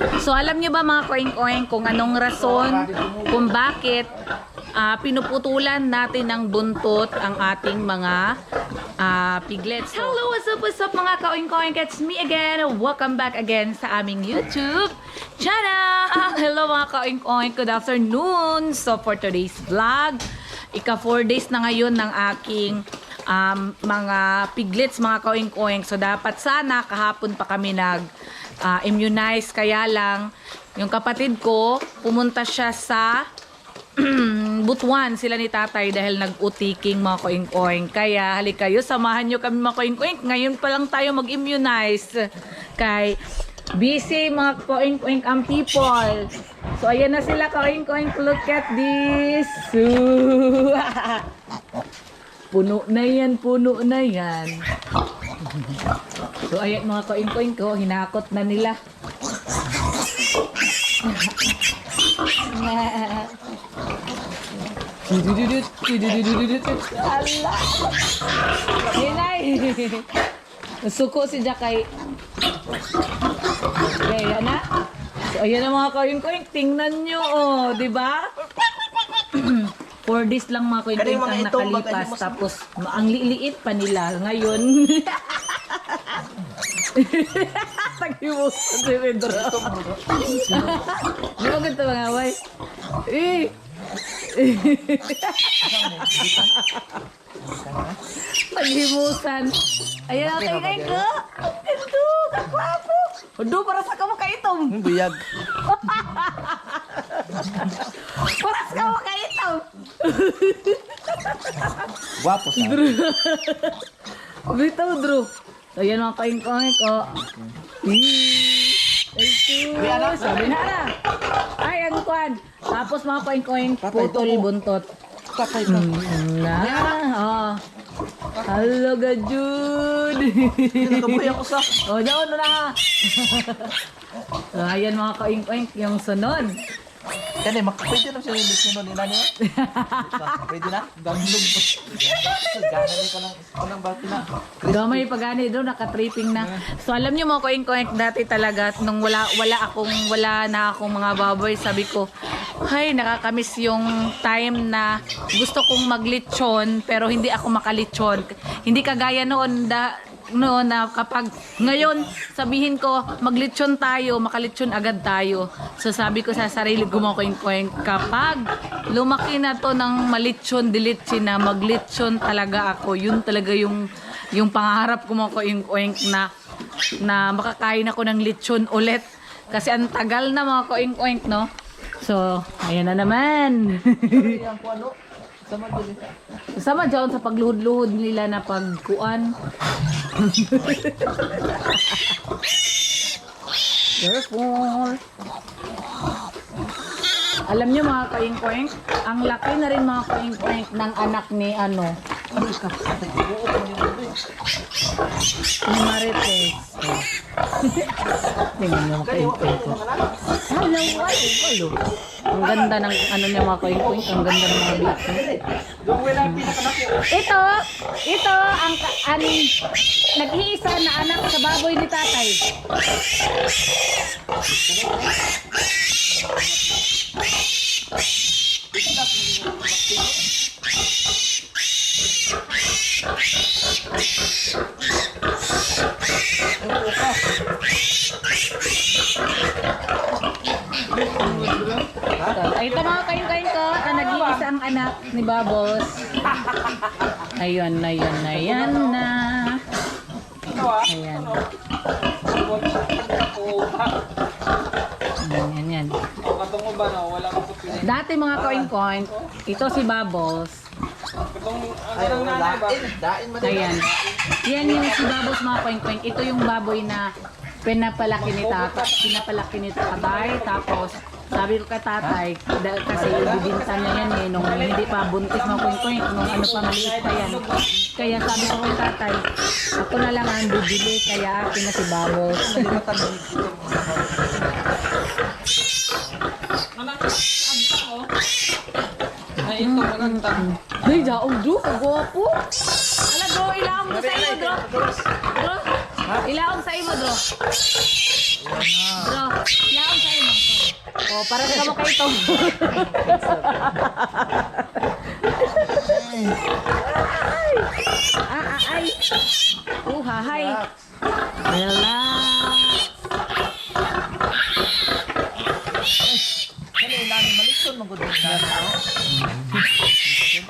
So alam niyo ba mga koing-koing kung anong rason kung bakit pinuputulan natin ng buntot ang ating mga piglets. Hello, what's up mga koing-koing? It's me again. Welcome back again sa aming YouTube channel. Hello mga koing-koing. Good afternoon. So for today's vlog, ika 4 days na ngayon ng aking mga piglets, mga koing-koing. So dapat sana kahapon pa kami immunize, kaya lang yung kapatid ko pumunta siya sa Butuan sila ni tatay dahil nag-utiking mga koing-koing. Kaya halika kayo, samahan nyo kami mga koing-koing. Ngayon pa lang tayo mag-immunize. Kay busy mga koing-koing ang people. So ayan na sila koing-koing. Look at this. Puno na yan, puno na yan. So ayan mga koing-koing ko, hinakot na nila. Ala! Hinay! Nasuko si Jakay. Kaya na. So ayan na mga koing-koing, tingnan nyo, oh, di ba? 4 days lang mga koing-koing ang nakalipas, tapos ang liit pa nila ngayon. Tagimusan si Pedro. Di ba ganito mga away? Tagimusan. Ayan ang kain ko. Ito, kakwapo. Ado, para sa kamo kaitom. Buyag. Para sa kamo kaitom. Guwapo sa. Bitaw, Drew. Ayan mga kain-kain ko. Sabi na na. Ay, ang kwan. Tapos mga kain-kain, putol buntot. Patay ka. Na. Hello, Gajud. Nakabuhay ako sa. O, doon na. So, ayan mga kain-kain, yung sunod. Kani, pwede na siya yung sunod nila niyo? Pwede na? Ganglog po. Gana niyo ka ng bati na. Gamay pagani doon, nakatripping na. So alam niyo mga koing-koing, dati talaga nung wala na akong mga baboy, sabi ko, ay nakakamiss yung time na gusto kong maglitsyon pero hindi ako makalitsyon. Hindi kagaya noon na kapag ngayon sabihin ko maglitsyon tayo, makalitsyon agad tayo. So sabi ko sa sarili ko mga koing-koing, kapag lumaki na to ng malitsyon, dilitsin na, maglitsyon talaga ako. Yun talaga yung pangarap ko mga koing-koing na makakain ako ng litsyon ulit. Kasi ang tagal na mga koing-koing, no? So, ayan na naman. Sama dyan sa pagluhod-luhod nila na pagkuan. Careful. Alam nyo mga koing-koing, ang laki na rin mga koing-koing ng anak ni ni Marites. Tingnan nyo mga koing-koing ko. Hello. Ang ganda ng niya mga koing-koing, ang ganda ng mga bitso. Ito ang nag-iisa na anak sa baboy ni tatay. Ito mga kain-kain ko na nag-iisa ang anak ni Bubbles. Ayun na. Ayan. Yan. Dati mga koing-koing, ito si Bubbles. Ayan. Yan yung si Bubbles mga koing-koing. Ito yung baboy na pinapalaki ni tatay. Tapos sabi ko kay tatay, kasi ibibinta niya yan nung hindi pa buntis mga koing-koing, nung maliit pa yan. Kaya sabi ko kay tatay, ako na lang ang bibili, kaya akin na si Bubbles. Ay, ito maganda. Ay, daog do, kagwapo. Ala, bro, ilaong ko sa iyo, bro. Bro, ilaong sa iyo, bro. Bro, ilaong Oh, para sa mo kayo ito. Ay. Hahay. Relax. Kani nani malikson mo gud na.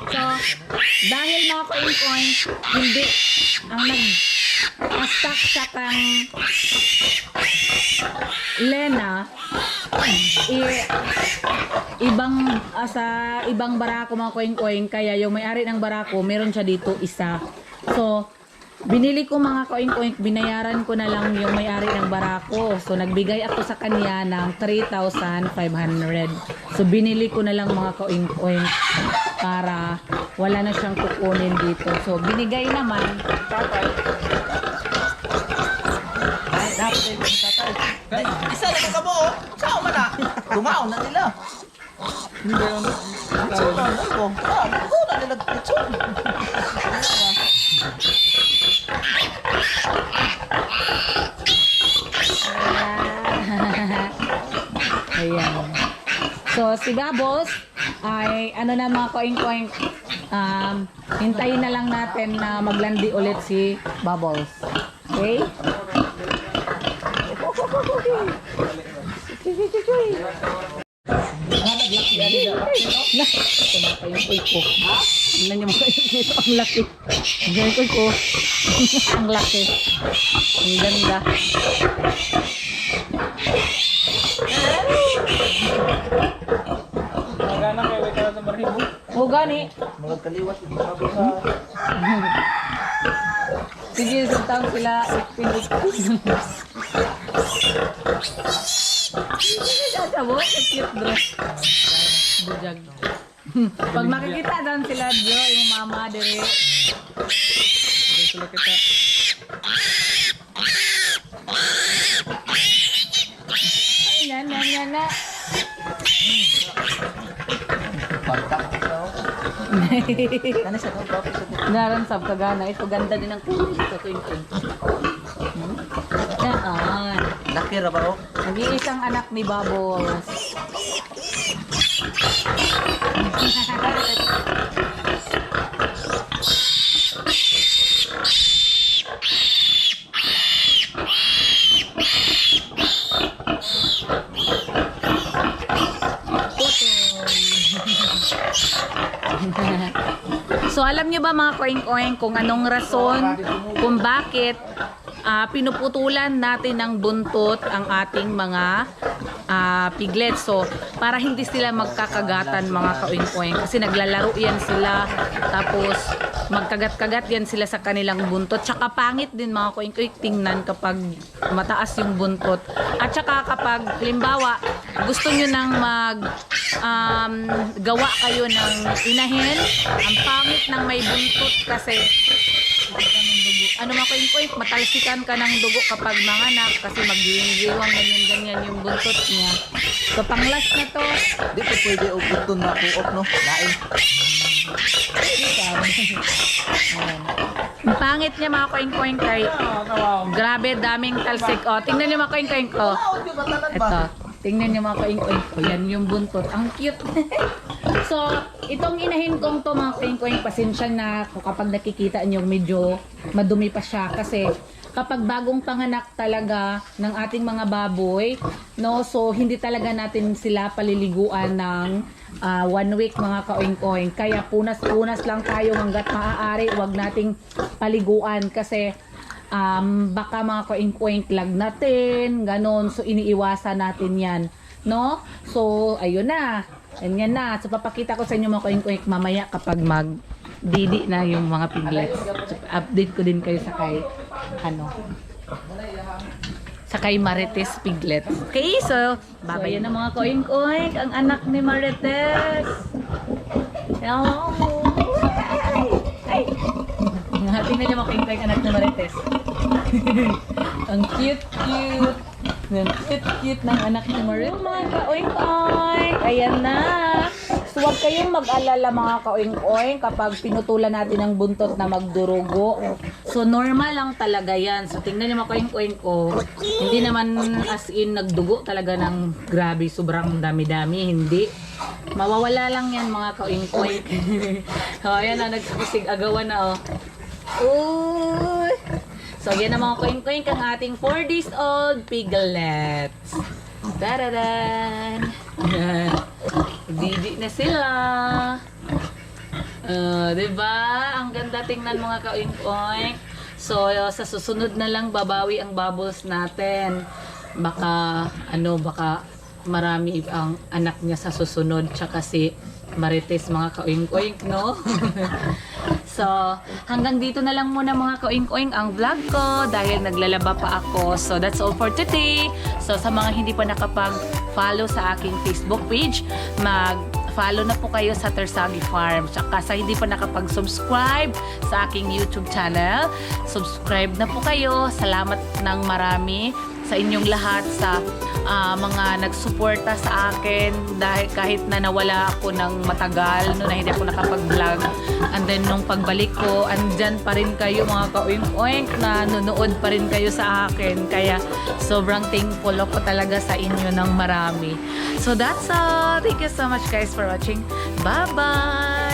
So, dahil mga koin-koin, hindi ang nag-stack siya kang Lena, sa ibang barako mga koin-koin, kaya yung may-ari ng barako, meron siya dito isa. So, binili ko mga koin-koin, binayaran ko na lang yung may-ari ng barako. So, nagbigay ako sa kanya ng 3,500. So, binili ko na lang mga koin-koin para wala na siyang kukunin dito. So, binigay naman. Ay, dapat ay tatay. Ay, isa na ka mo. Sao man na? Tungaw na nila. Hindi yun. Sao man ko. Na nila kitson. Ayan. So, si Bubbles ay ano na mga koing-koing, hintayin na lang natin na maglandi ulit si Bubbles. Okay? Ito na yung ko. Tingnan niyo mga ito. Ang laki. Ang ko. Ang laki. Ang ganda. Magana kay wait na sa baribo. O gani. Mga kaliwat sabi sa Sige, sintang sila. Sasabo, cute bro. Bujag. Pag makikita doon sila, Jo, yung mama, dire. Dire sila kita. Yan na. pagtak. Ano siya daw? Naran sab kagana. Ito ganda din ang kulay dito. Yan. Laki ra ba oh? Nag-iisang anak ni Bubbles. So alam niyo ba mga koing-koing kung anong rason kung bakit pinuputulan natin ng buntot ang ating mga piglets. So para hindi sila magkakagatan mga koing-koing kasi naglalaro yan sila, tapos magkagat-kagat yan sila sa kanilang buntot. Tsaka pangit din mga koing-koing tingnan kapag mataas yung buntot. At tsaka kapag halimbawa gusto nyo nang gawa kayo ng inahin, ang pangit ng may buntot kasi ano mga koing-koing, matalsikan ka ng dugo kapag manganak kasi mag-giwang ganyan yung buntot niya. So panglas na to. Di ko pwede uputon na kuop no. Lain. Ang pangit niya mga koing-koing kay grabe daming talsik. O, tingnan niyo mga koing-koing ko. Ito. Tingnan niyo mga koing-koing ko. Yan yung buntot. Ang cute. So, itong inahin kong to mga koing-koing, pasensya na kapag nakikita niyo medyo madumi pa siya kasi kapag bagong panganak talaga ng ating mga baboy, no, so hindi talaga natin sila paliliguan ng 1 week mga kaoing-oing. Kaya punas-punas lang tayo hanggat maaari, wag nating paliguan kasi baka mga kaoing-oing lagnatin, ganon. So iniiwasan natin yan, no? So ayun na, ganyan na. So papakita ko sa inyo mga kaoing-oing mamaya kapag didi na yung mga piglets. Update ko din kayo sa kay Marites Piglets. Okay, so babayan na mga koing-koing ang anak ni Marites. Hello. Ay. Tingnan niyo mga koing-koing anak ni Marites. Ang cute. Ang cute ng anak ni Marites. Mga koing-koing. Ayan na. So huwag kayong mag-alala mga ka-oing-oing kapag pinutulan natin ang buntot na magdurugo. So, normal lang talaga yan. So, tingnan niyo mga ka-oing-oing ko. Hindi naman as in nagdugo talaga ng grabe, sobrang dami-dami. Hindi. Mawawala lang yan mga ka-oing-oing. O, ayan na, nagsisig-agawan na Uy! So, yan na mga ka-oing-oing kang ating 4 days old piglets. Tararan! Didi na sila. Diba? Ang ganda tingnan mga ka-oink-oink. So, sa susunod na lang babawi ang bubbles natin. Baka, baka marami ang anak niya sa susunod. Tsaka si Marites mga ka-oink-oink, no? So, hanggang dito na lang muna mga ka-oink-oink ang vlog ko dahil naglalaba pa ako. So, that's all for today. So, sa mga hindi pa nakapag-follow sa aking Facebook page, mag-follow na po kayo sa Tersagi Farm. Tsaka sa hindi pa nakapag-subscribe sa aking YouTube channel, subscribe na po kayo. Salamat ng marami sa inyong lahat sa mga nagsuporta sa akin dahil kahit na nawala ako ng matagal na hindi ako nakapag-vlog, and then nung pagbalik ko andyan pa rin kayo mga ka-oink-oink, na nunood pa rin kayo sa akin, kaya sobrang thankful ako talaga sa inyo ng marami. So that's all. Thank you so much guys for watching. Bye bye.